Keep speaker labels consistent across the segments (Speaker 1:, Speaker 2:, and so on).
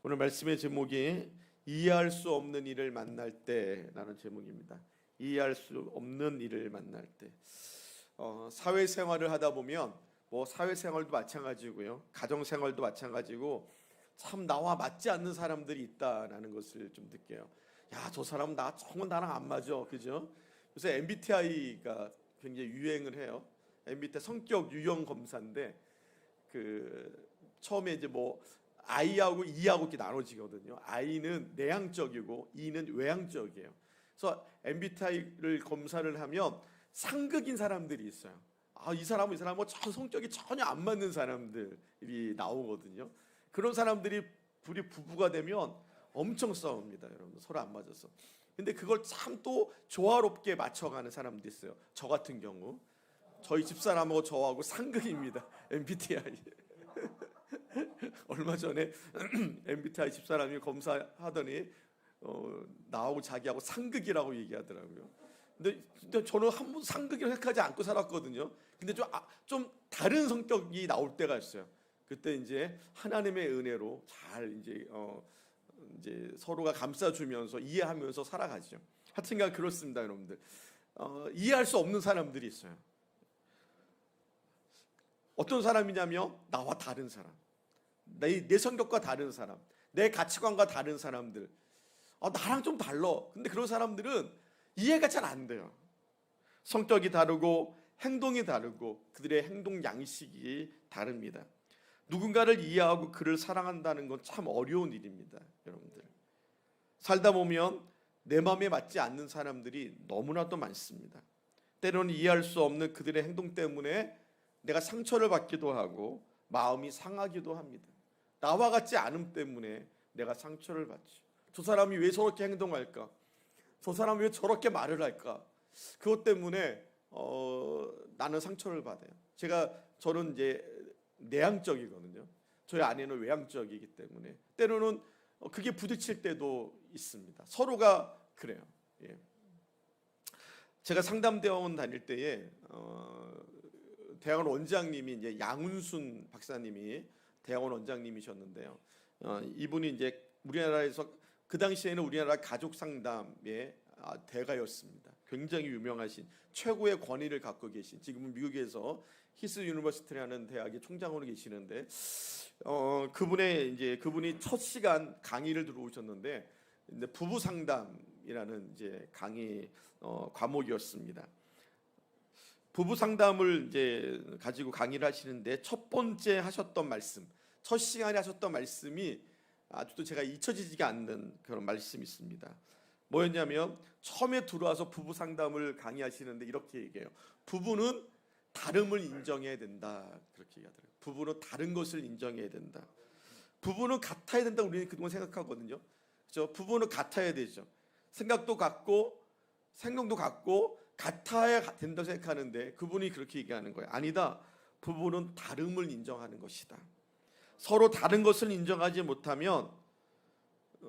Speaker 1: 오늘 말씀의 제목이 이해할 수 없는 일을 만날 때라는 제목입니다. 이해할 수 없는 일을 만날 때. 사회생활을 하다 보면 사회생활도 마찬가지고요, 가정생활도 마찬가지고 참 나와 맞지 않는 사람들이 있다라는 것을 좀 느껴요. 야, 저 사람은 정말 나랑 안 맞아, 그죠? 요새 MBTI가 굉장히 유행을 해요. MBTI 성격 유형 검사인데 처음에 이제 I하고 E하고 이렇게 나눠지거든요. I는 내향적이고 E는 외향적이에요. 그래서 MBTI를 검사를 하면 상극인 사람들이 있어요. 이 사람은 성격이 전혀 안 맞는 사람들이 나오거든요. 그런 사람들이 부부가 되면 엄청 싸웁니다. 여러분, 서로 안 맞아서. 근데 그걸 참 또 조화롭게 맞춰가는 사람도 있어요. 저 같은 경우 저희 집사람하고 저하고 상극입니다. MBTI. 얼마 전에 MBTI 집사람이 검사하더니 나하고 자기하고 상극이라고 얘기하더라고요. 근데 저는 한 번도 상극이라고 생각하지 않고 살았거든요. 근데 좀 다른 성격이 나올 때가 있어요. 그때 이제 하나님의 은혜로 잘 이제 서로가 감싸주면서 이해하면서 살아가죠. 하여튼간 그렇습니다, 여러분들. 이해할 수 없는 사람들이 있어요. 어떤 사람이냐면 나와 다른 사람, 내 성격과 다른 사람, 내 가치관과 다른 사람들, 나랑 좀 달라. 근데 그런 사람들은 이해가 잘 안 돼요. 성격이 다르고 행동이 다르고 그들의 행동 양식이 다릅니다. 누군가를 이해하고 그를 사랑한다는 건 참 어려운 일입니다, 여러분들. 살다 보면 내 마음에 맞지 않는 사람들이 너무나도 많습니다. 때로는 이해할 수 없는 그들의 행동 때문에 내가 상처를 받기도 하고 마음이 상하기도 합니다. 나와 같지 않음 때문에 내가 상처를 받죠. 저 사람이 왜 저렇게 행동할까? 저 사람이 왜 저렇게 말을 할까? 그것 때문에 나는 상처를 받아요. 저는 이제 내향적이거든요. 저희 아내는 외향적이기 때문에 때로는 그게 부딪힐 때도 있습니다. 서로가 그래요. 예. 제가 상담대학원 다닐 때에 대학원 원장님이 이제 양운순 박사님이 대학원 원장님이셨는데요. 이분이 이제 우리나라에서 그 당시에는 우리나라 가족 상담의 대가였습니다. 굉장히 유명하신 최고의 권위를 갖고 계신, 지금은 미국에서 히스 유니버시티라는 대학의 총장으로 계시는데 그분이 첫 시간 강의를 들어오셨는데 부부 상담이라는 이제 강의 과목이었습니다. 부부 상담을 이제 가지고 강의를 하시는데 첫 번째 하셨던 말씀, 첫 시간에 하셨던 말씀이 아직도 제가 잊혀지지가 않는 그런 말씀이 있습니다. 뭐였냐면 처음에 들어와서 부부 상담을 강의하시는데 이렇게 얘기해요. 부부는 다름을 인정해야 된다. 그렇게 얘기하더라고요. 부부는 다른 것을 인정해야 된다. 부부는 같아야 된다. 우리는 그동안 생각하거든요. 그렇죠? 부부는 같아야 되죠. 생각도 같고 생동도 같고 같아야 된다고 생각하는데 그분이 그렇게 얘기하는 거예요. 아니다. 부부는 다름을 인정하는 것이다. 서로 다른 것을 인정하지 못하면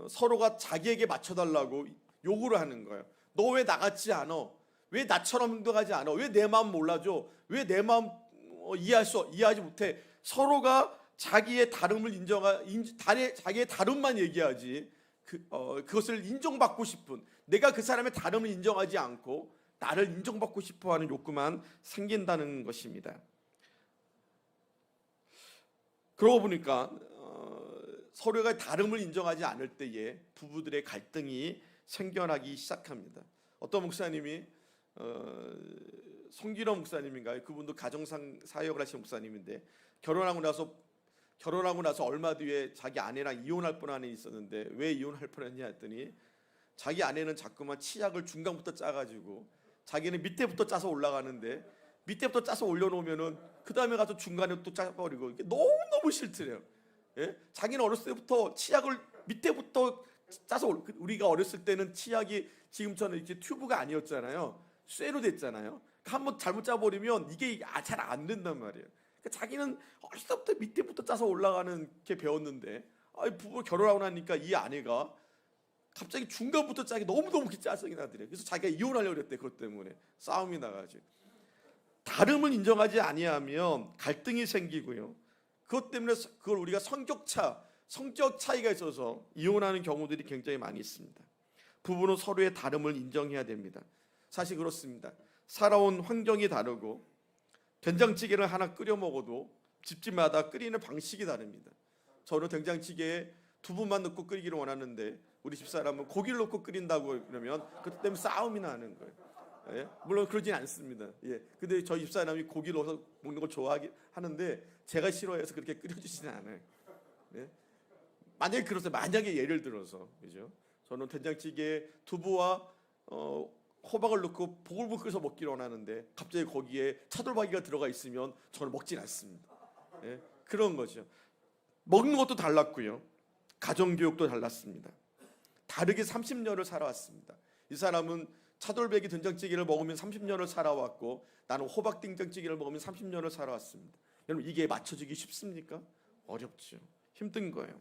Speaker 1: 서로가 자기에게 맞춰달라고 요구를 하는 거예요. 너 왜 나같지 않아? 왜 나처럼 행동하지 않아? 왜 내 마음 몰라줘? 왜 내 마음 이해하지 못해? 서로가 자기의 다름을 자기의 다름만 얘기하지 그것을 인정받고 싶은, 내가 그 사람의 다름을 인정하지 않고 나를 인정받고 싶어하는 욕구만 생긴다는 것입니다. 그러고 보니까 서로가 다름을 인정하지 않을 때에 부부들의 갈등이 생겨나기 시작합니다. 어떤 목사님이 송기럼 목사님인가요? 그분도 가정상 사역을 하신 목사님인데 결혼하고 나서 얼마 뒤에 자기 아내랑 이혼할 뻔한 일이 있었는데 왜 이혼할 뻔했냐 했더니 자기 아내는 자꾸만 치약을 중간부터 짜가지고 자기는 밑에부터 짜서 올라가는데 밑에부터 짜서 올려놓으면은 그 다음에 가서 중간에 또 짜버리고 이게 너무너무 싫더래요. 예? 자기는 어렸을 때부터 치약을 밑에부터 짜서, 우리가 어렸을 때는 치약이 지금처럼 이렇게 튜브가 아니었잖아요. 쇠로 됐잖아요. 한번 잘못 짜버리면 이게 잘 안 된단 말이에요. 그러니까 자기는 어렸을 때부터 밑에부터 짜서 올라가는 게 배웠는데 부부 결혼하고 나니까 이 아내가 갑자기 중간부터 짜기 너무너무 짜증이 나더래요. 그래서 자기가 이혼하려고 그랬대. 그것 때문에 싸움이 나가지고. 다름을 인정하지 아니하면 갈등이 생기고요. 그것 때문에 그걸 우리가 성격차, 성격 차이가 있어서 이혼하는 경우들이 굉장히 많이 있습니다. 부부는 서로의 다름을 인정해야 됩니다. 사실 그렇습니다. 살아온 환경이 다르고 된장찌개를 하나 끓여 먹어도 집집마다 끓이는 방식이 다릅니다. 저는 된장찌개에 두부만 넣고 끓이기를 원하는데 우리 집사람은 고기를 넣고 끓인다고 그러면 그것 때문에 싸움이 나는 거예요. 예? 물론 그러진 않습니다. 예. 근데 저희 집사람이 고기 넣어서 먹는 걸 좋아하는데 제가 싫어해서 그렇게 끓여주지는 않아요. 예? 만약에 그래서 만약에 예를 들어서 그죠? 저는 된장찌개에 두부와 호박을 넣고 보글보글 끓여서 먹기를 원하는데 갑자기 거기에 차돌박이가 들어가 있으면 저는 먹진 않습니다. 예? 그런 거죠. 먹는 것도 달랐고요. 가정교육도 달랐습니다. 다르게 30년을 살아왔습니다. 이 사람은 차돌박이 된장찌개를 먹으면 30년을 살아왔고 나는 호박 된장찌개를 먹으면 30년을 살아왔습니다. 여러분 이게 맞춰지기 쉽습니까? 어렵죠. 힘든 거예요.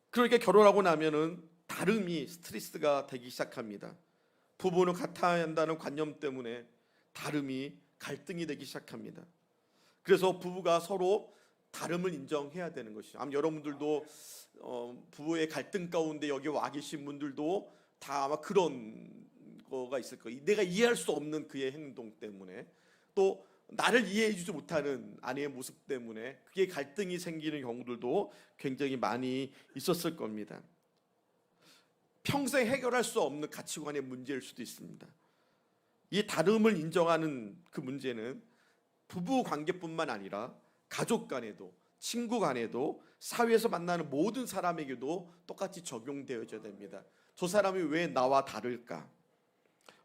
Speaker 1: 그러니까 결혼하고 나면은 다름이 스트레스가 되기 시작합니다. 부부는 같아야 한다는 관념 때문에 다름이 갈등이 되기 시작합니다. 그래서 부부가 서로 다름을 인정해야 되는 것이죠. 아마 여러분들도 부부의 갈등 가운데 여기 와 계신 분들도 다 아마 그런 거가 있을 거예요. 내가 이해할 수 없는 그의 행동 때문에 또 나를 이해해주지 못하는 아내의 모습 때문에 그게 갈등이 생기는 경우들도 굉장히 많이 있었을 겁니다. 평생 해결할 수 없는 가치관의 문제일 수도 있습니다. 이 다름을 인정하는 그 문제는 부부 관계뿐만 아니라 가족 간에도 친구 간에도 사회에서 만나는 모든 사람에게도 똑같이 적용되어져야 됩니다. 저 사람이 왜 나와 다를까?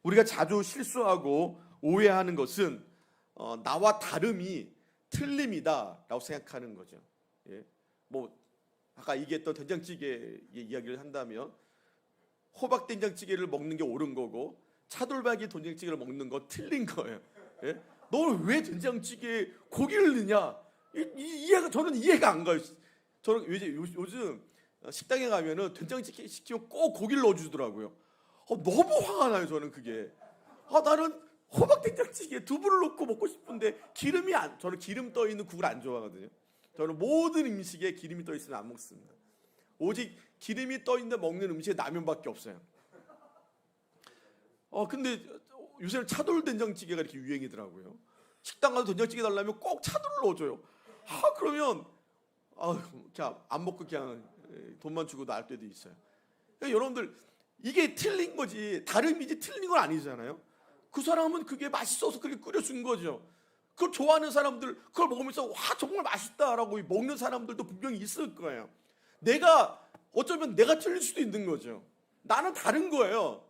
Speaker 1: 우리가 자주 실수하고 오해하는 것은 나와 다름이 틀림이다라고 생각하는 거죠. 예? 뭐 아까 얘기했던 된장찌개 이야기를 한다면 호박 된장찌개를 먹는 게 옳은 거고 차돌박이 된장찌개를 먹는 거 틀린 거예요. 예? 너 왜 된장찌개에 고기를 넣냐? 저는 이해가 안 가요. 저는 요즘 식당에 가면은 된장찌개 시키면 꼭 고기를 넣어주더라고요. 너무 화가 나요. 저는 그게. 나는 호박 된장찌개에 두부를 넣고 먹고 싶은데 저는 기름 떠 있는 국을 안 좋아하거든요. 저는 모든 음식에 기름이 떠 있으면 안 먹습니다. 오직 기름이 떠 있는데 먹는 음식에 라면밖에 없어요. 근데 요새는 차돌 된장찌개가 이렇게 유행이더라고요. 식당 가서 된장찌개 달라면 꼭 차돌을 넣어줘요. 그러면 그냥 안 먹고 그냥 돈만 주고 나올 때도 있어요. 그러니까 여러분들 이게 틀린 거지 다름이지 틀린 건 아니잖아요. 그 사람은 그게 맛있어서 그렇게 끓여준 거죠. 그걸 좋아하는 사람들 그걸 먹으면서 정말 맛있다라고 먹는 사람들도 분명히 있을 거예요. 어쩌면 내가 틀릴 수도 있는 거죠. 나는 다른 거예요.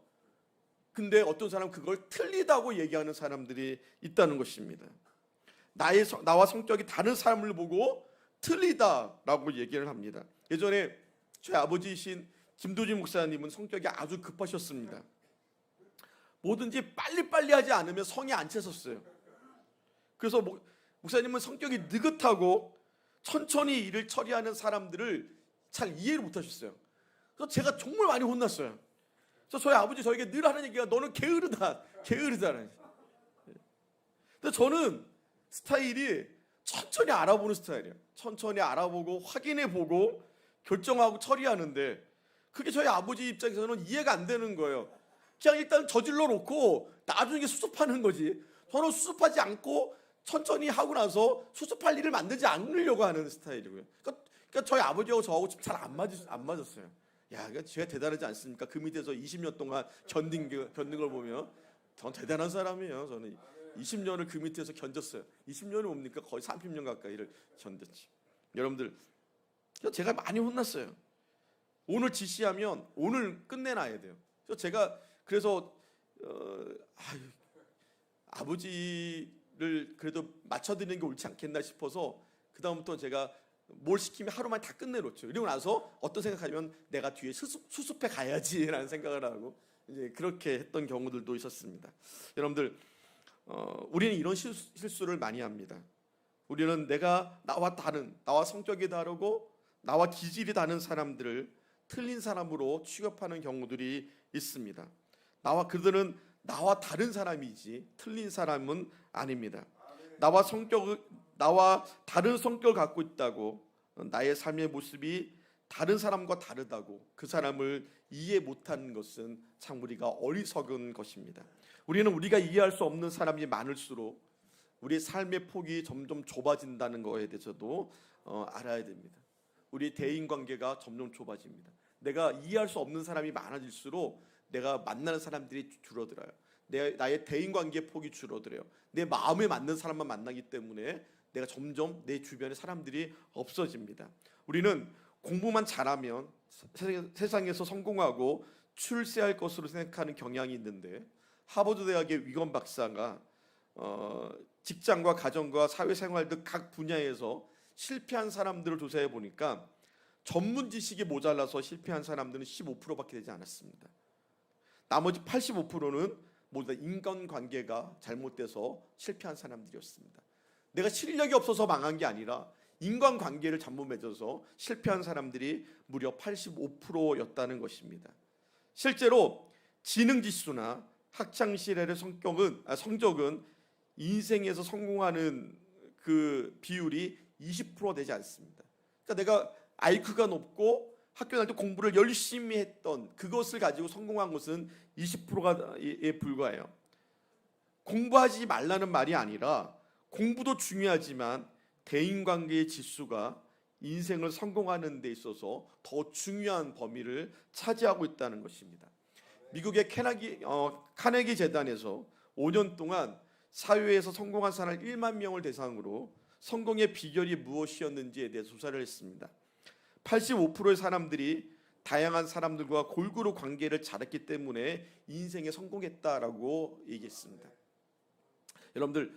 Speaker 1: 근데 어떤 사람은 그걸 틀리다고 얘기하는 사람들이 있다는 것입니다. 나와 성격이 다른 사람을 보고 틀리다라고 얘기를 합니다. 예전에 저희 아버지이신 김도진 목사님은 성격이 아주 급하셨습니다. 뭐든지 빨리빨리 하지 않으면 성이 안 찼었어요. 그래서 목사님은 성격이 느긋하고 천천히 일을 처리하는 사람들을 잘 이해를 못하셨어요. 그래서 제가 정말 많이 혼났어요. 그래서 저희 아버지 저에게 늘 하는 얘기가 너는 게으르다. 근데 저는 스타일이 천천히 알아보는 스타일이에요. 천천히 알아보고 확인해보고 결정하고 처리하는데 그게 저희 아버지 입장에서는 이해가 안 되는 거예요. 그냥 일단 저질러 놓고 나중에 수습하는 거지. 저는 수습하지 않고 천천히 하고 나서 수습할 일을 만들지 않으려고 하는 스타일이고요. 그러니까 저희 아버지하고 저하고 잘 안 맞았어요. 그러니까 제가 대단하지 않습니까? 그 밑에서 20년 동안 견딘 걸 보면 전 대단한 사람이에요. 저는 20년을 그 밑에서 견뎠어요. 20년이 뭡니까? 거의 30년 가까이를 견뎠지. 여러분들 제가 많이 혼났어요. 오늘 지시하면 오늘 끝내놔야 돼요. 그래서 아버지를 그래도 맞춰드리는 게 옳지 않겠나 싶어서 그 다음부터 제가 뭘 시키면 하루만 다 끝내놓죠. 이러고 나서 어떤 생각하면 내가 뒤에 수습해 가야지라는 생각을 하고 이제 그렇게 했던 경우들도 있었습니다. 여러분들 우리는 이런 실수를 많이 합니다. 우리는 나와 성격이 다르고 나와 기질이 다른 사람들을 틀린 사람으로 취급하는 경우들이 있습니다. 그들은 나와 다른 사람이지 틀린 사람은 아닙니다. 나와 다른 성격을 갖고 있다고 나의 삶의 모습이 다른 사람과 다르다고 그 사람을 이해 못하는 것은 참 우리가 어리석은 것입니다. 우리는 우리가 이해할 수 없는 사람이 많을수록 우리의 삶의 폭이 점점 좁아진다는 것에 대해서도 알아야 됩니다. 우리 대인관계가 점점 좁아집니다. 내가 이해할 수 없는 사람이 많아질수록 내가 만나는 사람들이 줄어들어요. 나의 대인관계 폭이 줄어들어요. 내 마음에 맞는 사람만 만나기 때문에 내가 점점 내 주변에 사람들이 없어집니다. 우리는 공부만 잘하면 세상에서 성공하고 출세할 것으로 생각하는 경향이 있는데, 하버드 대학의 위건 박사가 직장과 가정과 사회생활 등 각 분야에서 실패한 사람들을 조사해 보니까 전문 지식이 모자라서 실패한 사람들은 15%밖에 되지 않았습니다. 나머지 85%는 모두 다 인간관계가 잘못돼서 실패한 사람들이었습니다. 내가 실력이 없어서 망한 게 아니라 인간관계를 잘못 맺어서 실패한 사람들이 무려 85%였다는 것입니다. 실제로 지능지수나 학창시절의 성적은 인생에서 성공하는 그 비율이 20% 되지 않습니다. 그러니까 내가 IQ가 높고 학교 다닐 때 공부를 열심히 했던 그것을 가지고 성공한 것은 20%에 불과해요. 공부하지 말라는 말이 아니라 공부도 중요하지만 대인관계의 지수가 인생을 성공하는 데 있어서 더 중요한 범위를 차지하고 있다는 것입니다. 미국의 카네기 재단에서 5년 동안 사회에서 성공한 사람 1만 명을 대상으로 성공의 비결이 무엇이었는지에 대해 조사를 했습니다. 85%의 사람들이 다양한 사람들과 골고루 관계를 잘했기 때문에 인생에 성공했다라고 얘기했습니다. 여러분들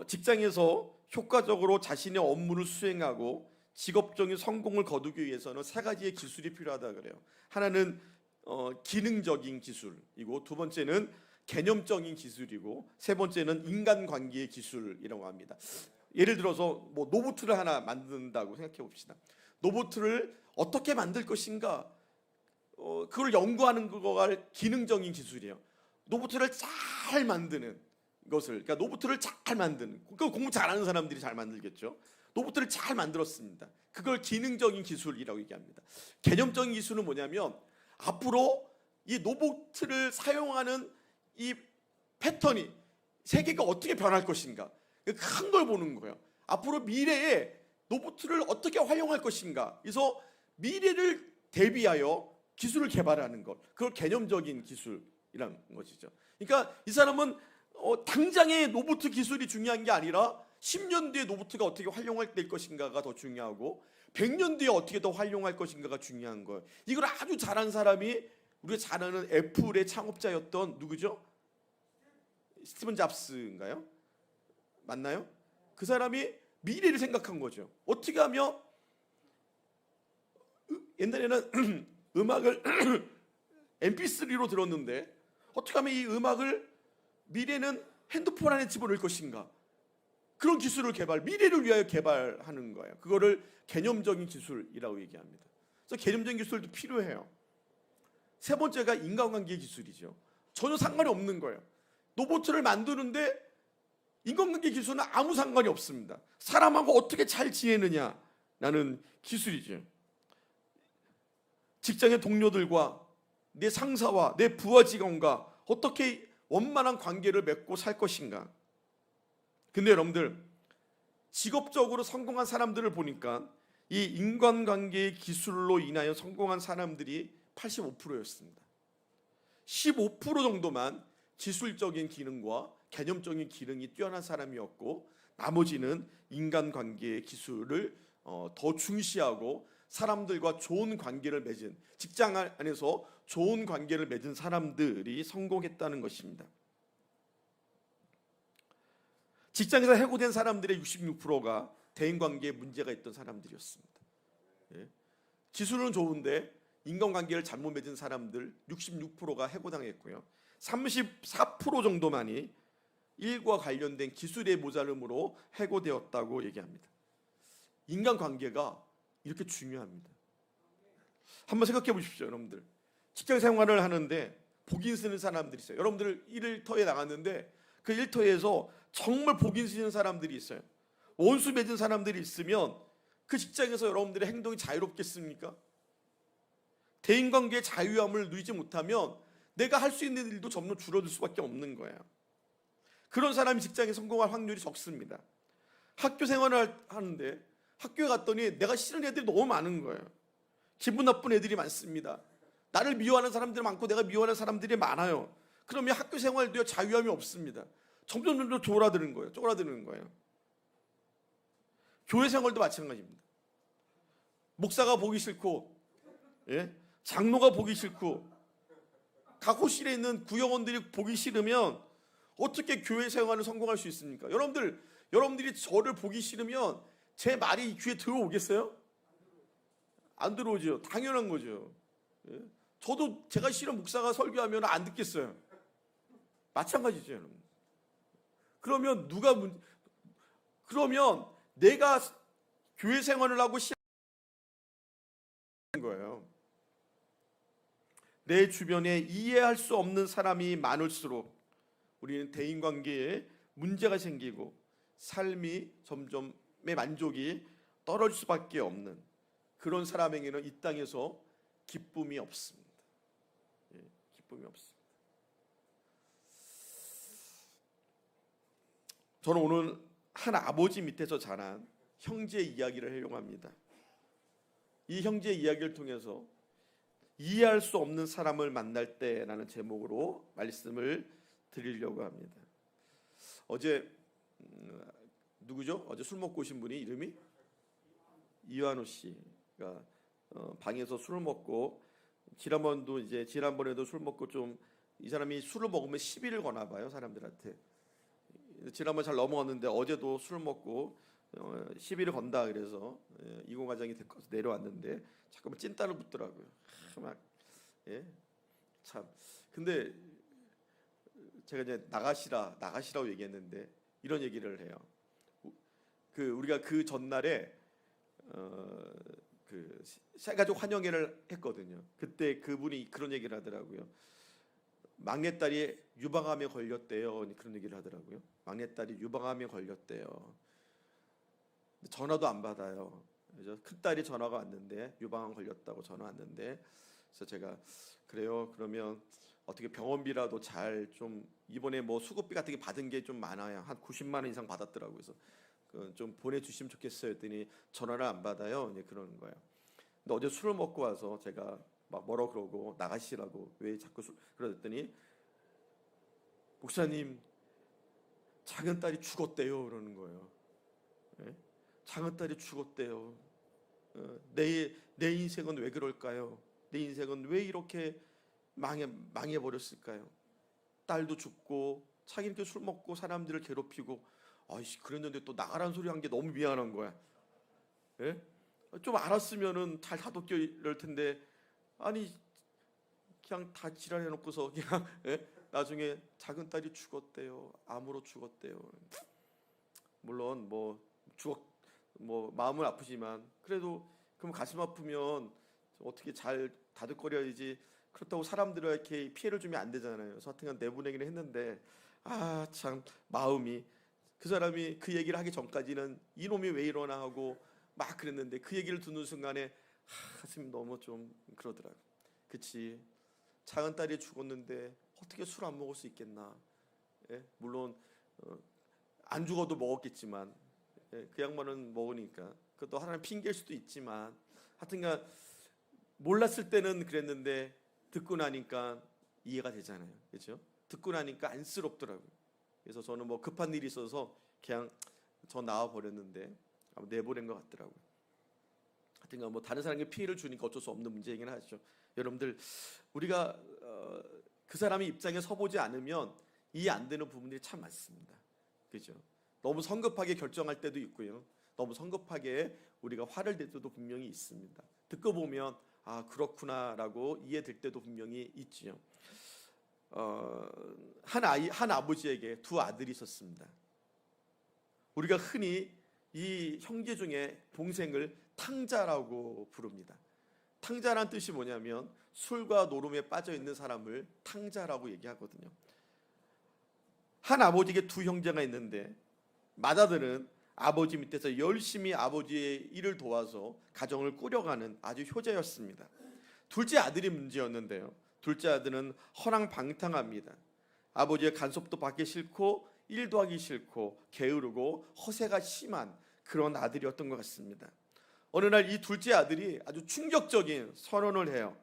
Speaker 1: 직장에서 효과적으로 자신의 업무를 수행하고 직업적인 성공을 거두기 위해서는 세 가지의 기술이 필요하다 그래요. 하나는 기능적인 기술이고, 두 번째는 개념적인 기술이고, 세 번째는 인간관계의 기술이라고 합니다. 예를 들어서 로봇을 하나 만든다고 생각해 봅시다. 로봇을 어떻게 만들 것인가, 그걸 연구하는 거가 기능적인 기술이에요. 로봇을 잘 만드는 것을, 그러니까 로봇을 잘 만드는, 그 공부 잘하는 사람들이 잘 만들겠죠. 로봇을 잘 만들었습니다. 그걸 기능적인 기술이라고 얘기합니다. 개념적인 기술은 뭐냐면 앞으로 이 로봇을 사용하는 이 패턴이, 세계가 어떻게 변할 것인가, 큰 걸 보는 거예요. 앞으로 미래에 로봇을 어떻게 활용할 것인가, 그래서 미래를 대비하여 기술을 개발하는 것, 그걸 개념적인 기술이라는 것이죠. 그러니까 이 사람은 당장의 로봇 기술이 중요한 게 아니라 10년 뒤에 로봇가 어떻게 활용될 것인가가 더 중요하고 100년 뒤에 어떻게 더 활용할 것인가가 중요한 거예요. 이걸 아주 잘한 사람이 우리가 잘 아는 애플의 창업자였던 누구죠? 스티븐 잡스인가요? 맞나요? 그 사람이 미래를 생각한 거죠. 어떻게 하면 옛날에는 음악을 MP3로 들었는데 어떻게 하면 이 음악을 미래는 핸드폰 안에 집어넣을 것인가, 그런 기술을 미래를 위하여 개발하는 거예요. 그거를 개념적인 기술이라고 얘기합니다. 그래서 개념적인 기술도 필요해요. 세 번째가 인간관계 기술이죠. 전혀 상관이 없는 거예요. 로봇을 만드는데 인간관계 기술은 아무 상관이 없습니다. 사람하고 어떻게 잘 지내느냐라는 기술이죠. 직장의 동료들과 내 상사와 내 부하 직원과 어떻게 원만한 관계를 맺고 살 것인가. 근데 여러분들, 직업적으로 성공한 사람들을 보니까 이 인간관계의 기술로 인하여 성공한 사람들이 85%였습니다. 15% 정도만 기술적인 기능과 개념적인 기능이 뛰어난 사람이었고, 나머지는 인간관계의 기술을 더 중시하고 사람들과 좋은 관계를 맺은, 직장 안에서 좋은 관계를 맺은 사람들이 성공했다는 것입니다. 직장에서 해고된 사람들의 66%가 대인관계에 문제가 있던 사람들이었습니다. 기술은 좋은데 인간관계를 잘못 맺은 사람들 66%가 해고당했고요. 34% 정도만이 일과 관련된 기술의 모자름으로 해고되었다고 얘기합니다. 인간관계가 이렇게 중요합니다. 한번 생각해 보십시오. 여러분들, 직장 생활을 하는데 복인 쓰는 사람들이 있어요. 여러분들 일터에 나갔는데 그 일터에서 정말 복인 쓰는 사람들이 있어요. 원수 맺은 사람들이 있으면 그 직장에서 여러분들의 행동이 자유롭겠습니까? 대인관계의 자유함을 누리지 못하면 내가 할 수 있는 일도 점점 줄어들 수밖에 없는 거예요. 그런 사람이 직장에 성공할 확률이 적습니다. 학교 생활을 하는데 학교에 갔더니 내가 싫은 애들이 너무 많은 거예요. 기분 나쁜 애들이 많습니다. 나를 미워하는 사람들이 많고 내가 미워하는 사람들이 많아요. 그러면 학교 생활도 자유함이 없습니다. 점점 쪼그라드는 거예요. 교회 생활도 마찬가지입니다. 목사가 보기 싫고, 장로가 보기 싫고, 각 호실에 있는 구역원들이 보기 싫으면 어떻게 교회 생활을 성공할 수 있습니까? 여러분들이 저를 보기 싫으면 제 말이 귀에 들어오겠어요? 안 들어오죠. 당연한 거죠. 저도 제가 싫은 목사가 설교하면 안 듣겠어요. 마찬가지죠, 여러분. 그러면 내가 교회 생활을 하고 싫은 거예요. 내 주변에 이해할 수 없는 사람이 많을수록 우리는 대인관계에 문제가 생기고 삶이 점점의 만족이 떨어질 수밖에 없는 그런 사람에게는 이 땅에서 기쁨이 없습니다. 기쁨이 없습니다. 저는 오늘 한 아버지 밑에서 자란 형제 이야기를 하려고 합니다. 이 형제 이야기를 통해서 이해할 수 없는 사람을 만날 때라는 제목으로 말씀을 드리려고 합니다. 어제 누구죠? 어제 술 먹고 오신 분이 이름이 이완호 씨가 방에서 술을 먹고 지난번에도 술 먹고 좀 이 사람이 술을 먹으면 시비를 거나 봐요, 사람들한테. 지난번 잘 넘어갔는데 어제도 술 먹고 시비를 건다 그래서 이공과장이 내려왔는데 잠깐만 찐따를 붙더라고요. 참. 근데 제가 이제 나가시라고 얘기했는데 이런 얘기를 해요. 우리가 그 전날에 그 새가족 환영회를 했거든요. 그때 그분이 그런 얘기를 하더라고요. 막내딸이 유방암에 걸렸대요. 그런 얘기를 하더라고요. 막내딸이 유방암에 걸렸대요. 전화도 안 받아요. 그래서 큰딸이 전화가 왔는데 유방암 걸렸다고 전화 왔는데 그래서 제가 그래요. 그러면 어떻게 병원비라도 잘 좀 이번에 뭐 수급비 같은 게 받은 게 좀 많아요. 한 90만 원 이상 받았더라고요. 그래서 좀 보내주시면 좋겠어요. 했더니 전화를 안 받아요. 이제 그러는 거예요. 근데 어제 술을 먹고 와서 제가 막 뭐라 그러고 나가시라고 왜 자꾸 그러더니 목사님 작은 딸이 죽었대요. 그러는 거예요. 작은 딸이 죽었대요. 내 인생은 왜 그럴까요? 내 인생은 왜 이렇게 망해버렸을까요? 딸도 죽고 자기 이렇게 술 먹고 사람들을 괴롭히고 그랬는데 또 나가라는 소리 한 게 너무 미안한 거야. 좀 알았으면은 잘 다독여 이럴 텐데 아니 그냥 다 지랄해놓고서 그냥 나중에 작은 딸이 죽었대요. 암으로 죽었대요. 물론 마음은 아프지만 그래도 그럼 가슴 아프면 어떻게 잘 다독거려야지. 그렇다고 사람들을 이렇게 피해를 주면 안 되잖아요. 그래서 하여튼 내보내기는 했는데 참 마음이 그 사람이 그 얘기를 하기 전까지는 이놈이 왜 이러나 하고 막 그랬는데 그 얘기를 듣는 순간에 가슴이 너무 좀 그러더라고요. 그치, 작은 딸이 죽었는데 어떻게 술 안 먹을 수 있겠나. 물론 안 죽어도 먹었겠지만 그 양반은 먹으니까 그것도 하나의 핑계일 수도 있지만 하여튼간 몰랐을 때는 그랬는데 듣고 나니까 이해가 되잖아요. 그렇죠? 듣고 나니까 안쓰럽더라고요. 그래서 저는 급한 일이 있어서 그냥 저 나와 버렸는데 내보낸 것 같더라고요. 하여튼간 다른 사람에게 피해를 주니까 어쩔 수 없는 문제이긴 하죠. 여러분들 우리가 그 사람의 입장에 서보지 않으면 이해 안 되는 부분들이 참 많습니다. 그렇죠? 너무 성급하게 결정할 때도 있고요. 너무 성급하게 우리가 화를 낼 때도 분명히 있습니다. 듣고 보면 그렇구나라고 이해될 때도 분명히 있지요. 한 아버지에게 두 아들이 있었습니다. 우리가 흔히 이 형제 중에 동생을 탕자라고 부릅니다. 탕자란 뜻이 뭐냐면 술과 노름에 빠져 있는 사람을 탕자라고 얘기하거든요. 한 아버지에게 두 형제가 있는데 맏아들은 아버지 밑에서 열심히 아버지의 일을 도와서 가정을 꾸려가는 아주 효자였습니다. 둘째 아들이 문제였는데요. 둘째 아들은 허랑방탕합니다. 아버지의 간섭도 받기 싫고 일도 하기 싫고 게으르고 허세가 심한 그런 아들이었던 것 같습니다. 어느 날 이 둘째 아들이 아주 충격적인 선언을 해요.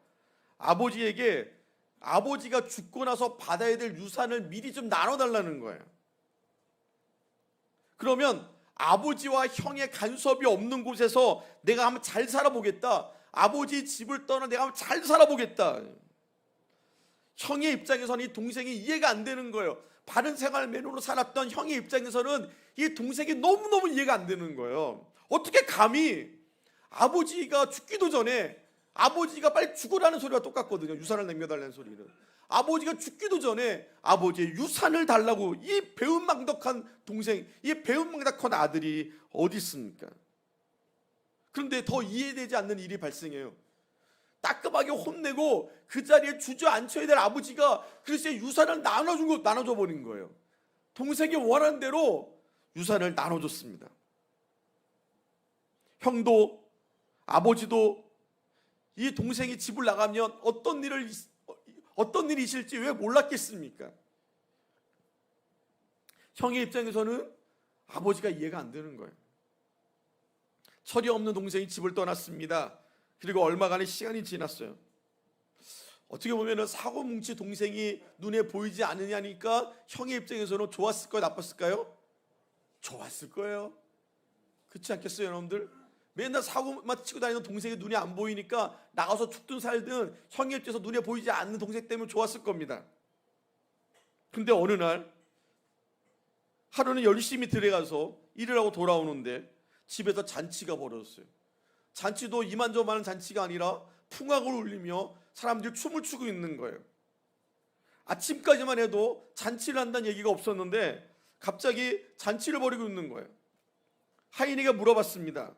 Speaker 1: 아버지에게 아버지가 죽고 나서 받아야 될 유산을 미리 좀 나눠달라는 거예요. 그러면 아버지와 형의 간섭이 없는 곳에서 내가 한번 잘 살아보겠다. 아버지 집을 떠나 내가 한번 잘 살아보겠다. 형의 입장에서는 이 동생이 이해가 안 되는 거예요. 바른 생활 매너로 살았던 형의 입장에서는 이 동생이 너무너무 이해가 안 되는 거예요. 어떻게 감히 아버지가 죽기도 전에, 아버지가 빨리 죽으라는 소리와 똑같거든요. 유산을 남겨달라는 소리는. 아버지가 죽기도 전에 아버지의 유산을 달라고, 이 배은망덕한 동생, 이 배은망덕한 아들이 어디 있습니까? 그런데 더 이해되지 않는 일이 발생해요. 따끔하게 혼내고 그 자리에 주저앉혀야 될 아버지가 글쎄 유산을 나눠줘 버린 거예요. 동생이 원하는 대로 유산을 나눠줬습니다. 형도 아버지도 이 동생이 집을 나가면 어떤 일이 있을지 왜 몰랐겠습니까? 형의 입장에서는 아버지가 이해가 안 되는 거예요. 철이 없는 동생이 집을 떠났습니다. 그리고 얼마간의 시간이 지났어요. 어떻게 보면 사고뭉치 동생이 눈에 보이지 않느냐니까 형의 입장에서는 좋았을까요? 나빴을까요? 좋았을 거예요. 그렇지 않겠어요, 여러분들? 맨날 사고만 치고 다니는 동생이 눈에 안 보이니까 나가서 죽든 살든 형의 입장에서 눈에 보이지 않는 동생 때문에 좋았을 겁니다. 근데 어느 날 하루는 열심히 들어가서 일을 하고 돌아오는데 집에서 잔치가 벌어졌어요. 잔치도 이만저만한 잔치가 아니라 풍악을 울리며 사람들이 춤을 추고 있는 거예요. 아침까지만 해도 잔치를 한다는 얘기가 없었는데 갑자기 잔치를 벌이고 있는 거예요. 하인에게 물어봤습니다.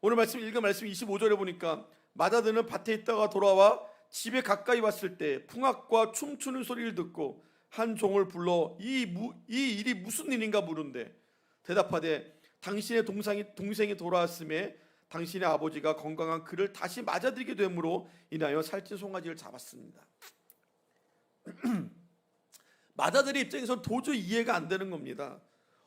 Speaker 1: 오늘 읽은 말씀 25절에 보니까 맏아들은 밭에 있다가 돌아와 집에 가까이 왔을 때 풍악과 춤추는 소리를 듣고 한 종을 불러 이 일이 무슨 일인가 물은데 대답하되 당신의 동생이 돌아왔음에 당신의 아버지가 건강한 그를 다시 맞아들이게 됨으로 인하여 살찐 송아지를 잡았습니다. 맏아들의 입장에서는 도저히 이해가 안 되는 겁니다.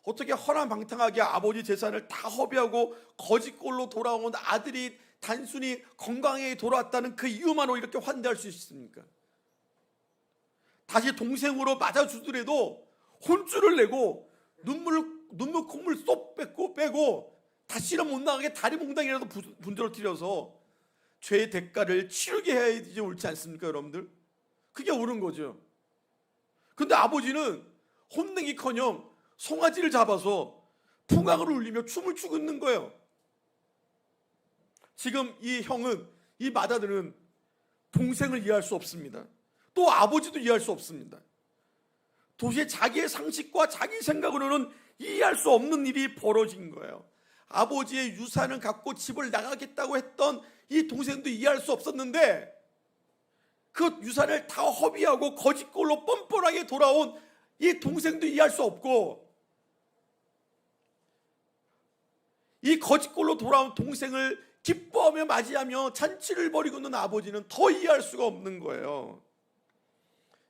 Speaker 1: 어떻게 허랑방탕하게 아버지 재산을 다 허비하고 거짓골로 돌아온 아들이 단순히 건강하게 돌아왔다는 그 이유만으로 이렇게 환대할 수 있습니까? 다시 동생으로 맞아주더라도 혼쭐을 내고 눈물 콧물 쏙 빼고 다시는 못 나가게 다리 몽당이라도 분절뜨려서 죄의 대가를 치르게 해야지 옳지 않습니까, 여러분들? 그게 옳은 거죠. 근데 아버지는 혼내기커녕 송아지를 잡아서 풍악을 울리며 춤을 추고 있는 거예요. 지금 이 맏아들은 동생을 이해할 수 없습니다. 또 아버지도 이해할 수 없습니다. 도대체 자기의 상식과 자기 생각으로는 이해할 수 없는 일이 벌어진 거예요. 아버지의 유산을 갖고 집을 나가겠다고 했던 이 동생도 이해할 수 없었는데 그 유산을 다 허비하고 거짓골로 뻔뻔하게 돌아온 이 동생도 이해할 수 없고 이 거짓골로 돌아온 동생을 기뻐하며 맞이하며 잔치를 벌이고 있는 아버지는 더 이해할 수가 없는 거예요.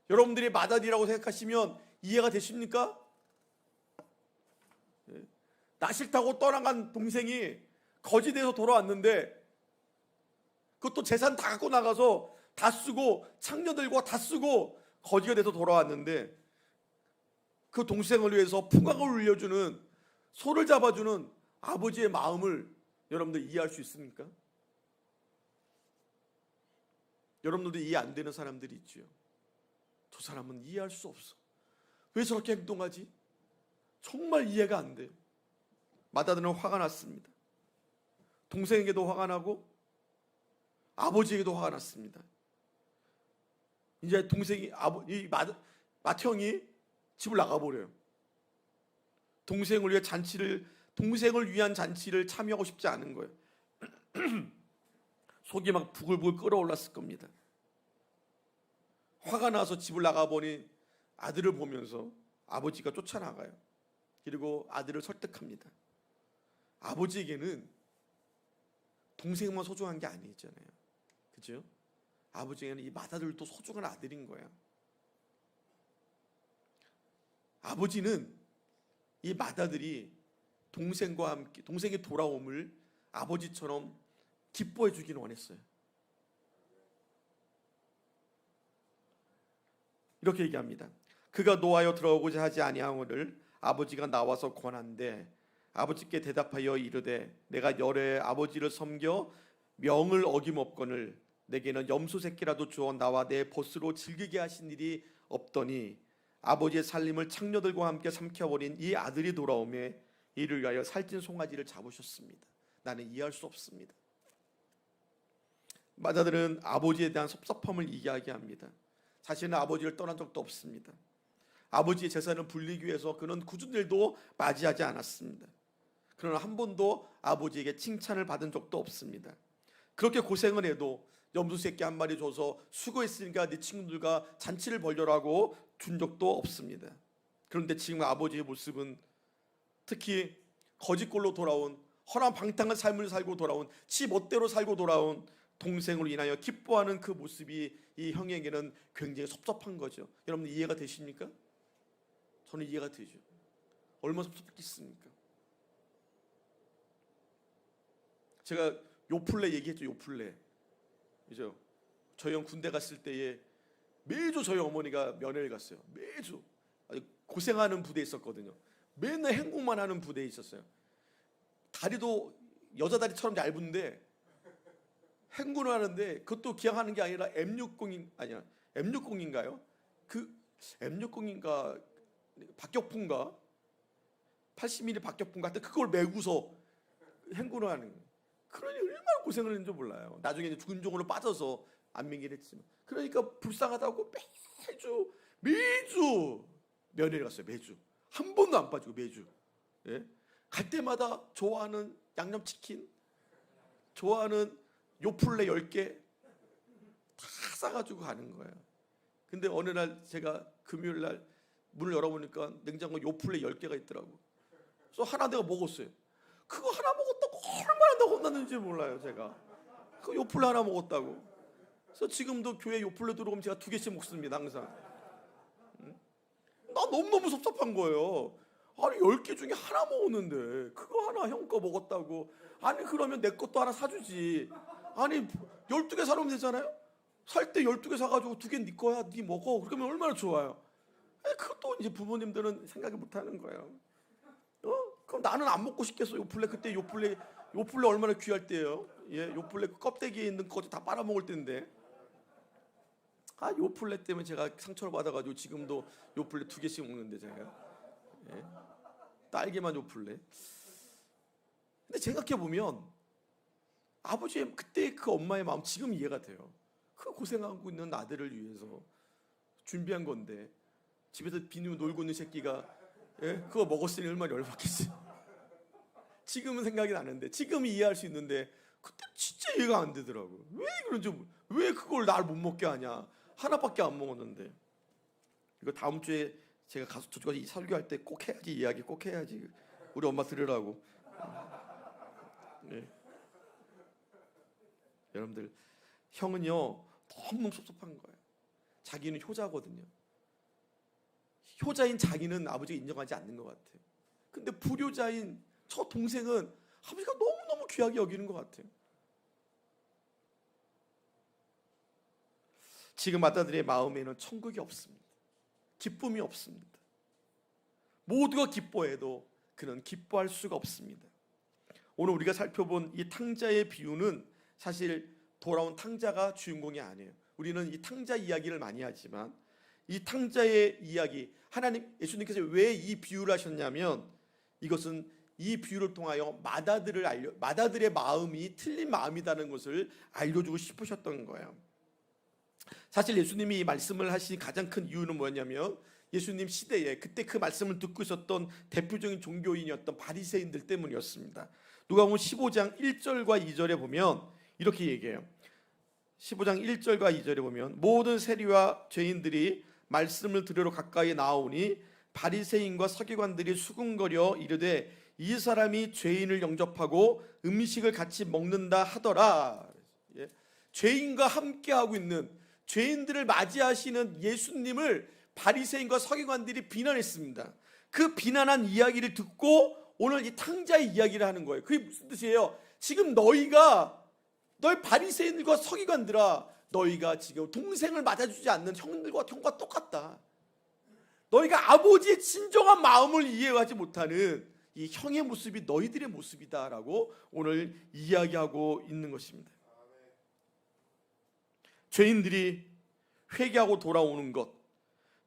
Speaker 1: 여러분들이 맏아들이라고 생각하시면 이해가 되십니까? 나 싫다고 떠나간 동생이 거지돼서 돌아왔는데 그것도 재산 다 갖고 나가서 다 쓰고 창녀들과 다 쓰고 거지가 돼서 돌아왔는데 그 동생을 위해서 풍악을 울려주는 소를 잡아주는 아버지의 마음을 여러분들 이해할 수 있습니까? 여러분들도 이해 안 되는 사람들이 있지요. 저 사람은 이해할 수 없어. 왜 저렇게 행동하지? 정말 이해가 안 돼요. 맏아들은 화가 났습니다. 동생에게도 화가 나고 아버지에게도 화가 났습니다. 이제 맏형이 집을 나가버려요. 동생을 위한 잔치를 참여하고 싶지 않은 거예요. 속이 막 부글부글 끓어올랐을 겁니다. 화가 나서 집을 나가보니 아들을 보면서 아버지가 쫓아나가요. 그리고 아들을 설득합니다. 아버지에게는 동생만 소중한 게 아니잖아요. 그죠? 아버지에게는 이 맏아들도 소중한 아들인 거야. 아버지는 이 맏아들이 동생과 함께 동생의 돌아옴을 아버지처럼 기뻐해 주기는 원했어요. 이렇게 얘기합니다. 그가 노하여 들어오고자 하지 아니하오를 아버지가 나와서 권한대 아버지께 대답하여 이르되 내가 열애 아버지를 섬겨 명을 어김없거늘 내게는 염소 새끼라도 주어 나와 내 벗으로 즐기게 하신 일이 없더니 아버지의 살림을 창녀들과 함께 삼켜버린 이 아들이 돌아오매 이를 위하여 살찐 송아지를 잡으셨습니다. 나는 이해할 수 없습니다. 맏아들은 아버지에 대한 섭섭함을 이야기합니다. 자신은 아버지를 떠난 적도 없습니다. 아버지의 재산을 불리기 위해서 그는 굳은 일도 맞이하지 않았습니다. 그러나 한 번도 아버지에게 칭찬을 받은 적도 없습니다. 그렇게 고생을 해도 염소 새끼 한 마리 줘서 수고했으니까 네 친구들과 잔치를 벌려라고 준 적도 없습니다. 그런데 지금 아버지의 모습은 특히 거짓골로 돌아온 허랑방탕한 삶을 살고 돌아온 지 멋대로 살고 돌아온 동생으로 인하여 기뻐하는 그 모습이 이 형에게는 굉장히 섭섭한 거죠. 여러분 이해가 되십니까? 저는 이해가 되죠. 얼마나 섭섭했겠습니까? 제가 요플레 얘기했죠. 요플레. 그죠? 저희 형 군대 갔을 때에 매주 저희 어머니가 면회를 갔어요. 매주 고생하는 부대에 있었거든요. 맨날 행군만 하는 부대에 있었어요. 다리도 여자 다리처럼 얇은데 행군을 하는데 그것도 기항하는 게 아니라 M60인가요? 그 M60인가 박격포인가 80mm 박격포 같은 그걸 메고서 행군을 하는 거예요. 그러니 얼마나 고생을 했는지 몰라요. 나중에 이제 군종으로 빠져서 안민기를 했지만 그러니까 불쌍하다고 매주 면회를 갔어요. 매주 한 번도 안 빠지고 매주 예? 갈 때마다 좋아하는 양념치킨 좋아하는 요플레 10개 다 싸가지고 가는 거예요. 근데 어느 날 제가 금요일 날 문을 열어보니까 냉장고에 요플레 10개가 있더라고. 그래서 하나 내가 먹었어요. 그거 하나 먹었다고 얼마나 더 혼났는지 몰라요. 제가 그 요플레 하나 먹었다고. 그래서 지금도 교회 요플레 들어오면 제가 2개씩 먹습니다. 항상. 나 너무너무 섭섭한 거예요. 아니 10개 중에 하나 먹었는데 그거 하나 형 거 먹었다고. 아니 그러면 내 것도 하나 사주지. 아니 12개 사놓으면 되잖아요. 살 때 12개 사가지고 2개 네 거야. 네 먹어. 그러면 얼마나 좋아요. 아니, 그것도 이제 부모님들은 생각을 못하는 거예요. 그럼 나는 안 먹고 싶겠어. 요플레 그때 요플레 얼마나 귀할 때예요. 예, 요플레 껍데기에 있는 거 다 빨아먹을 때인데. 아 요플레 때문에 제가 상처를 받아가지고 지금도 요플레 2개씩 먹는데 제가. 예, 딸기만 요플레. 근데 생각해 보면 아버지의 그때 그 엄마의 마음 지금 이해가 돼요. 그 고생하고 있는 아들을 위해서 준비한 건데 집에서 비누 놀고 있는 새끼가 예? 그거 먹었으니 얼마나 열받겠지. 지금은 생각이 나는데 지금 이해할 수 있는데 그때 진짜 이해가 안 되더라고. 왜 그런지 왜 그걸 날 못 먹게 하냐. 하나밖에 안 먹었는데. 이거 다음 주에 제가 가서 저쪽까지 설교할 때 꼭 해야지. 이야기 꼭 해야지. 우리 엄마 들으라고. 네. 여러분들 형은요 너무 섭섭한 거예요. 자기는 효자거든요. 효자인 자기는 아버지가 인정하지 않는 것 같아요. 근데 불효자인 저 동생은 아버지가 너무너무 귀하게 여기는 것 같아요. 지금 아들의 마음에는 천국이 없습니다. 기쁨이 없습니다. 모두가 기뻐해도 그는 기뻐할 수가 없습니다. 오늘 우리가 살펴본 이 탕자의 비유는 사실 돌아온 탕자가 주인공이 아니에요. 우리는 이 탕자 이야기를 많이 하지만 이 탕자의 이야기, 하나님 예수님께서 왜 이 비유를 하셨냐면 이것은 이 비유를 통하여 맏아들의 마음이 틀린 마음이라는 것을 알려주고 싶으셨던 거예요. 사실 예수님이 이 말씀을 하신 가장 큰 이유는 뭐냐면 예수님 시대에 그때 그 말씀을 듣고 있었던 대표적인 종교인이었던 바리새인들 때문이었습니다. 누가복음 15장 1절과 2절에 보면 이렇게 얘기해요. 15장 1절과 2절에 보면 모든 세리와 죄인들이 말씀을 들으러 가까이 나오니 바리새인과 서기관들이 수군거려 이르되 이 사람이 죄인을 영접하고 음식을 같이 먹는다 하더라. 예. 죄인과 함께하고 있는, 죄인들을 맞이하시는 예수님을 바리새인과 서기관들이 비난했습니다. 그 비난한 이야기를 듣고 오늘 이 탕자의 이야기를 하는 거예요. 그게 무슨 뜻이에요? 지금 너희 바리새인들과 서기관들아, 너희가 지금 동생을 맞아주지 않는 형과 똑같다. 너희가 아버지의 진정한 마음을 이해하지 못하는 이 형의 모습이 너희들의 모습이다라고 오늘 이야기하고 있는 것입니다. 죄인들이 회개하고 돌아오는 것,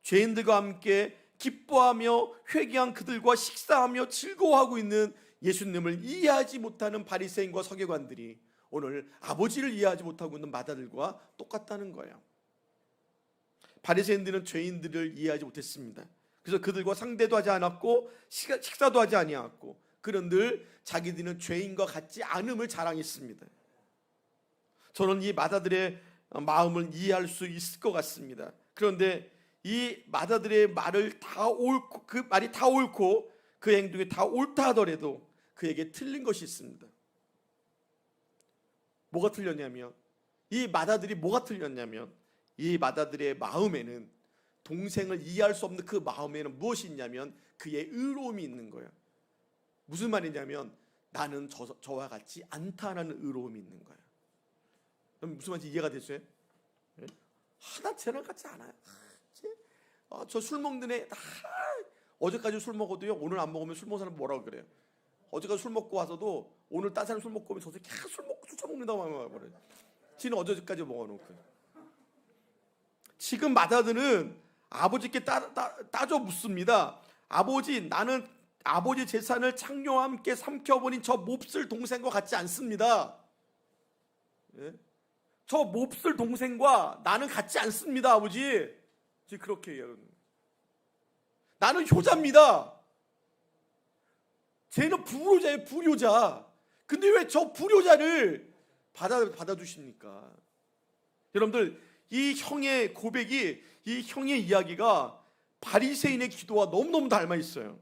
Speaker 1: 죄인들과 함께 기뻐하며 회개한 그들과 식사하며 즐거워하고 있는 예수님을 이해하지 못하는 바리새인과 서기관들이 오늘 아버지를 이해하지 못하고 있는 마다들과 똑같다는 거예요. 바리새인들은 죄인들을 이해하지 못했습니다. 그래서 그들과 상대도 하지 않았고 식사도 하지 아니하였고, 그런들 자기들은 죄인과 같지 않음을 자랑했습니다. 저는 이 마다들의 마음을 이해할 수 있을 것 같습니다. 그런데 이 마다들의 말을 그 말이 다 옳고 그 행동이 다 옳다 하더라도 그에게 틀린 것이 있습니다. 뭐가 틀렸냐면, 이 마다들의 마음에는, 동생을 이해할 수 없는 그 마음에는 무엇이 있냐면 그의 의로움이 있는 거예요. 무슨 말이냐면 나는 저와 같지 않다라는 의로움이 있는 거예요. 그럼 무슨 말인지 이해가 됐어요? 나 쟤랑 같지 않아요. 저 술 먹는 애, 어제까지 술 먹어도요, 오늘 안 먹으면 술 먹는 사람 뭐라고 그래요? 어제까지 술 먹고 와서도 오늘 딴 사람 술 먹고 오면 저새 계속 술 먹고 쫓아먹는다고 말해요. 지는 어제까지 먹어놓고. 지금 마다들은 아버지께 따져 묻습니다. 아버지, 나는 아버지 재산을 창녀와 함께 삼켜버린 저 몹쓸 동생과 같지 않습니다. 예? 저 몹쓸 동생과 나는 같지 않습니다, 아버지. 지금 그렇게 얘기해요. 나는 효자입니다. 쟤는 불효자예요, 불효자. 근데 왜 저 불효자를 받아주십니까? 여러분들, 이 형의 고백이, 이 형의 이야기가 바리새인의 기도와 너무너무 닮아 있어요.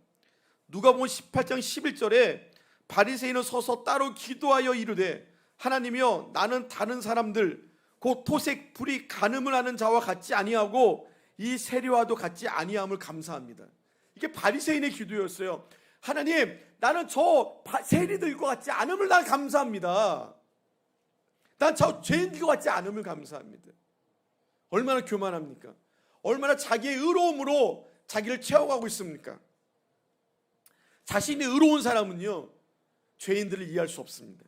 Speaker 1: 누가복음 18장 11절에 바리새인은 서서 따로 기도하여 이르되, 하나님이여, 나는 다른 사람들 곧 토색 불이 간음을 하는 자와 같지 아니하고 이 세리와도 같지 아니함을 감사합니다. 이게 바리새인의 기도였어요. 하나님, 나는 저 세리들과 같지 않음을 난 감사합니다. 난 저 죄인들과 같지 않음을 감사합니다. 얼마나 교만합니까? 얼마나 자기의 의로움으로 자기를 채워가고 있습니까? 자신이 의로운 사람은요, 죄인들을 이해할 수 없습니다.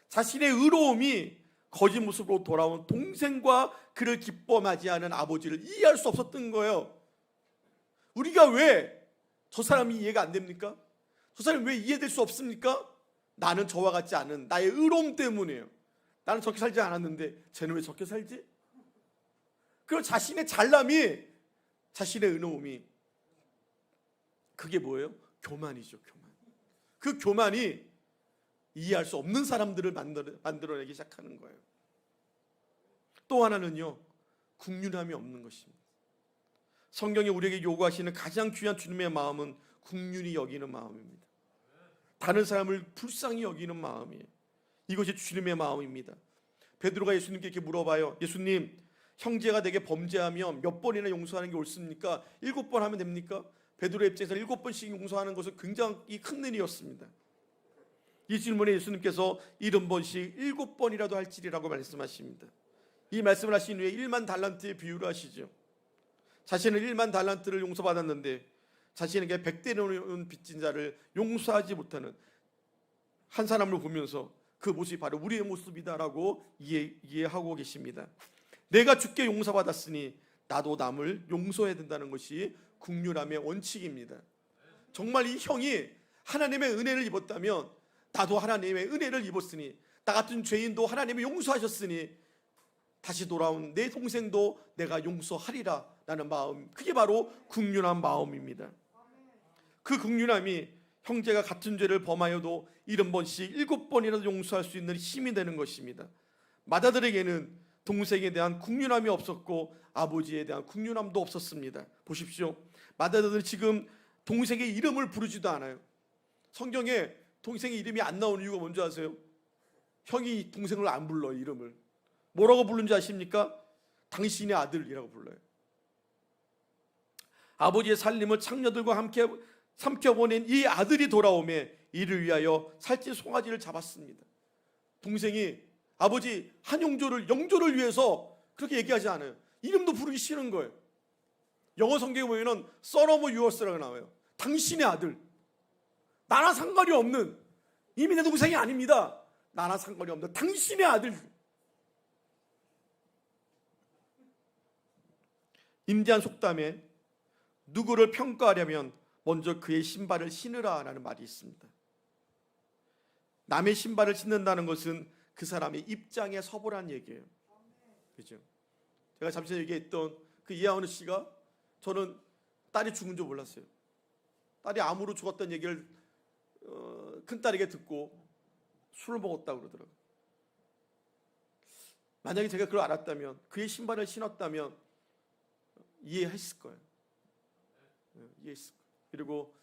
Speaker 1: 자신의 의로움이 거짓 모습으로 돌아온 동생과 그를 기뻐 맞이하는 아버지를 이해할 수 없었던 거예요. 우리가 왜 저 사람이 이해가 안 됩니까? 저 사람이 왜 이해될 수 없습니까? 나는 저와 같지 않은 나의 의로움 때문이에요. 나는 저렇게 살지 않았는데 쟤는 왜 저렇게 살지? 그리고 자신의 잘남이, 자신의 의로움이, 그게 뭐예요? 교만이죠, 교만. 그 교만이 이해할 수 없는 사람들을 만들어내기 시작하는 거예요. 또 하나는요, 국률함이 없는 것입니다. 성경이 우리에게 요구하시는 가장 귀한 주님의 마음은 국률이 여기는 마음입니다. 다른 사람을 불쌍히 여기는 마음이에요. 이것이 주님의 마음입니다. 베드로가 예수님께 이렇게 물어봐요. 예수님, 형제가 내게 범죄하면 몇 번이나 용서하는 게 옳습니까? 7번 하면 됩니까? 베드로의 입장에서 7번씩 용서하는 것은 굉장히 큰 일이었습니다. 이 질문에 예수님께서 70번씩 7번이라도 할지리라고 말씀하십니다. 이 말씀을 하신 후에 1만 달란트의 비유를 하시죠. 자신은 1만 달란트를 용서받았는데 자신에게 100대를 빚진 자를 용서하지 못하는 한 사람을 보면서 그 모습이 바로 우리의 모습이다라고 이해하고 계십니다. 내가 주께 용서받았으니 나도 남을 용서해야 된다는 것이 국률함의 원칙입니다. 정말 이 형이 하나님의 은혜를 입었다면 나도 하나님의 은혜를 입었으니, 나 같은 죄인도 하나님이 용서하셨으니 다시 돌아온 내 동생도 내가 용서하리라 라는 마음, 그게 바로 국률한 마음입니다. 그 국률함이 형제가 같은 죄를 범하여도 70번씩 7번이라도 용서할 수 있는 힘이 되는 것입니다. 마다들에게는 동생에 대한 국률함이 없었고 아버지에 대한 국률함도 없었습니다. 보십시오. 마다들은 지금 동생의 이름을 부르지도 않아요. 성경에 동생의 이름이 안 나오는 이유가 뭔지 아세요? 형이 동생을 안 불러. 이름을 뭐라고 부르는지 아십니까? 당신의 아들이라고 불러요. 아버지의 살림을 창녀들과 함께 삼켜보낸 이 아들이 돌아오매 이를 위하여 살찐 송아지를 잡았습니다. 동생이 아버지 영조를 위해서 그렇게 얘기하지 않아요. 이름도 부르기 싫은 거예요. 영어 성경에 보면은 son of yours라고 나와요. 당신의 아들. 나랑 상관이 없는, 이미 내 동생이 아닙니다. 나랑 상관이 없는 당신의 아들. 임대한 속담에 누구를 평가하려면 먼저 그의 신발을 신으라 라는 말이 있습니다. 남의 신발을 신는다는 것은 그 사람의 입장에 서보란 얘기예요. 그죠? 제가 잠시 얘기했던 그 이하은우 씨가, 저는 딸이 죽은 줄 몰랐어요. 딸이 암으로 죽었다는 얘기를 큰딸에게 듣고 술을 먹었다고 그러더라고요. 만약에 제가 그걸 알았다면, 그의 신발을 신었다면 이해했을 거예요. 이해했을 거예요. 그리고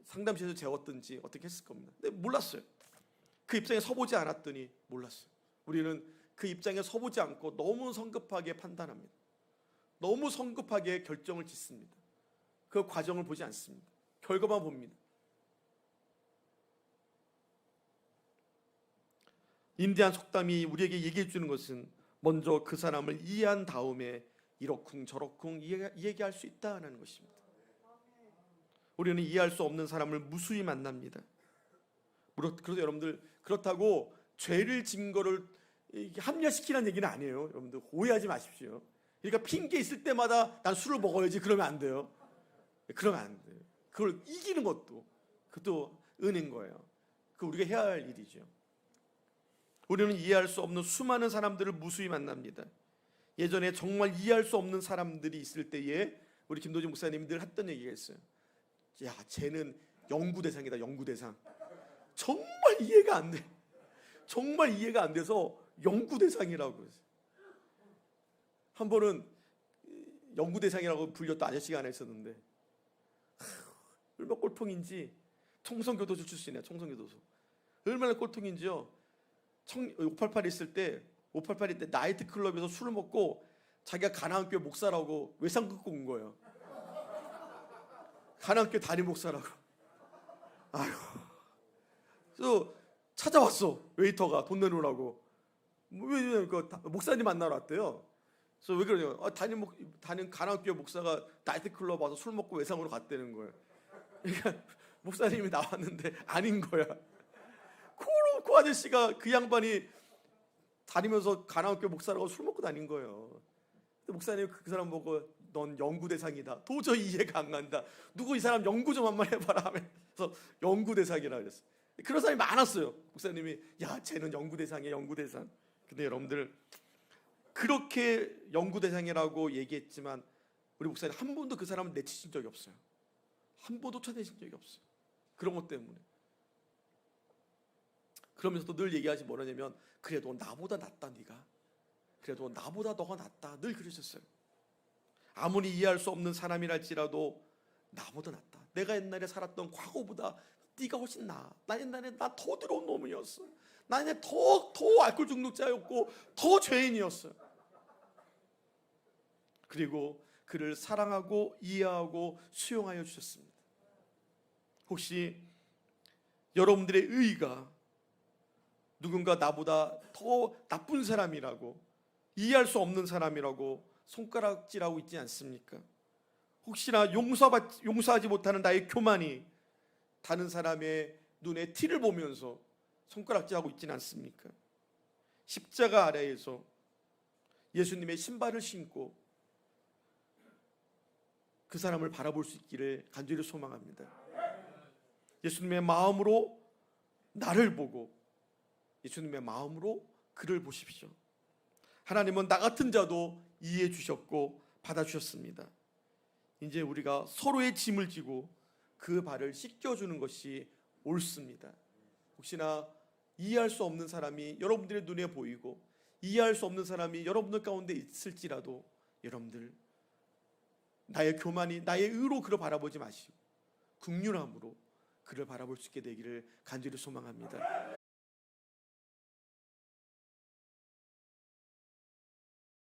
Speaker 1: 상담실에서 재웠든지 어떻게 했을 겁니다. 근데 몰랐어요. 그 입장에 서보지 않았더니 몰랐어요. 우리는 그 입장에 서보지 않고 너무 성급하게 판단합니다. 너무 성급하게 결정을 짓습니다. 그 과정을 보지 않습니다. 결과만 봅니다. 임대한 속담이 우리에게 얘기해 주는 것은 먼저 그 사람을 이해한 다음에 이러쿵 저러쿵 얘기할 수 있다는 것입니다. 우리는 이해할 수 없는 사람을 무수히 만납니다. 그래서 여러분들, 그렇다고 죄를 진 거를 합리화시키라는 얘기는 아니에요. 여러분들 오해하지 마십시오. 그러니까 핑계 있을 때마다 난 술을 먹어야지, 그러면 안 돼요. 그러면 안 돼요. 그걸 이기는 그것도 은인 거예요. 그 우리가 해야 할 일이죠. 우리는 이해할 수 없는 수많은 사람들을 무수히 만납니다. 예전에 정말 이해할 수 없는 사람들이 있을 때에 우리 김도진 목사님들 했던 얘기가 있어요. 야, 쟤는 연구 대상이다. 연구 대상. 정말 이해가 안 돼. 정말 이해가 안 돼서 연구 대상이라고 그랬어요. 한 번은 연구 대상이라고 불렸던 아저씨가 하나 있었는데, 얼마나 꼴통인지, 청송교도소 출신이야. 청송교도소. 얼마나 꼴통인지요. 588 있을 때, 588 때 나이트 클럽에서 술을 먹고 자기가 가나안교회 목사라고 외상 긋고 온 거예요. 가나안교회 담임 목사라고. 아휴. 그래서 찾아왔어. 웨이터가 돈 내놓으라고. 왜 목사님 만나러 왔대요. 그래서 왜 그러냐? 담임 가나안교회 목사가 나이트 클럽 와서 술 먹고 외상으로 갔다는 거예요. 그러니까 목사님이 나왔는데 아닌 거야. 그 아저씨가, 그 양반이 다니면서 가나안교회 목사라고 술 먹고 다닌 거예요. 근데 목사님이 그 사람 보고 넌 연구 대상이다. 도저히 이해가 안 간다. 누구 이 사람 연구 좀 한번 해봐라 하면서 연구 대상이라 그랬어요. 그런 사람이 많았어요. 목사님이 야, 쟤는 연구 대상이야, 연구 대상. 근데 여러분들, 그렇게 연구 대상이라고 얘기했지만 우리 목사님 한 번도 그 사람을 내치신 적이 없어요. 한 번도 쳐내신 적이 없어요. 그런 것 때문에. 그러면서도 늘 얘기하지 뭐냐면, 그래도 나보다 낫다 네가. 그래도 나보다 너가 낫다. 늘 그러셨어요. 아무리 이해할 수 없는 사람이랄지라도 나보다 낫다. 내가 옛날에 살았던 과거보다 네가 훨씬 나아. 나 옛날에 나 더 더러운 놈이었어. 나 옛날에 더 알코올 중독자였고 더 죄인이었어요. 그리고 그를 사랑하고 이해하고 수용하여 주셨습니다. 혹시 여러분들의 의의가 누군가 나보다 더 나쁜 사람이라고, 이해할 수 없는 사람이라고 손가락질하고 있지 않습니까? 혹시나 용서하지 못하는 나의 교만이 다른 사람의 눈에 티를 보면서 손가락질하고 있지는 않습니까? 십자가 아래에서 예수님의 신발을 신고 그 사람을 바라볼 수 있기를 간절히 소망합니다. 예수님의 마음으로 나를 보고 예수님의 마음으로 그를 보십시오. 하나님은 나 같은 자도 이해해 주셨고 받아주셨습니다. 이제 우리가 서로의 짐을 지고 그 발을 씻겨주는 것이 옳습니다. 혹시나 이해할 수 없는 사람이 여러분들의 눈에 보이고 이해할 수 없는 사람이 여러분들 가운데 있을지라도 여러분들 나의 교만이 나의 의로 그를 바라보지 마시고 긍휼함으로 그를 바라볼 수 있게 되기를 간절히 소망합니다.